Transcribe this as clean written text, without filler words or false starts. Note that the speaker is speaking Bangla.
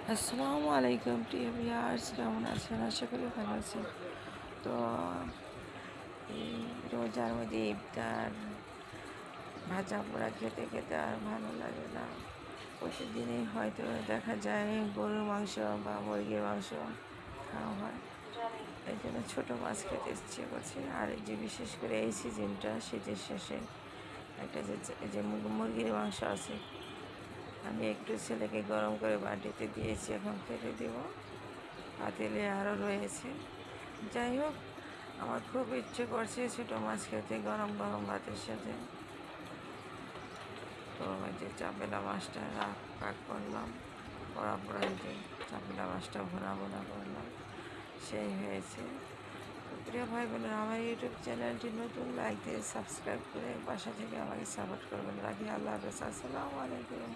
আসসালামু আলাইকুম প্রিয় ভিউয়ার্স, কেমন আছেন? আশা করি ভালো আছেন। তো এই রোজার মধ্যে ইফতার ভাজা পোড়া খেতে খেতে আর ভালো লাগে না। প্রতিদিনই হয়তো দেখা যায় গরুর মাংস বা মুরগির মাংস খাওয়া হয়, এই জন্য ছোটো মাছ খেতে ইচ্ছে করছে। আর এই যে বিশেষ করে এই সিজনটা, শীতের শেষে একটা যে মুরগির মাংস আছে, আমি একটু ছেলেকে গরম করে বাটিতে দিয়েছি, এখন খেতে দেবো। পাতিলে আরও রয়েছে। যাই হোক, আমার খুব ইচ্ছে করছে ছোটো মাছ খেতে গরম গরম ভাতের সাথে। তো ওই যে চাপেলা মাছটা পাক করলাম, পোড়া পোড়া যে চাপেলা মাছটা ভোনা ভোনা করলাম, সেই হয়েছে। তো প্রিয় ভাই বোনেরা, আমার ইউটিউব চ্যানেলটি নতুন, লাইক দিয়ে সাবস্ক্রাইব করে বাসা থেকে আমাকে সাপোর্ট করবেন। রাখি, আল্লাহ হাফেজ, আসসালামু আলাইকুম।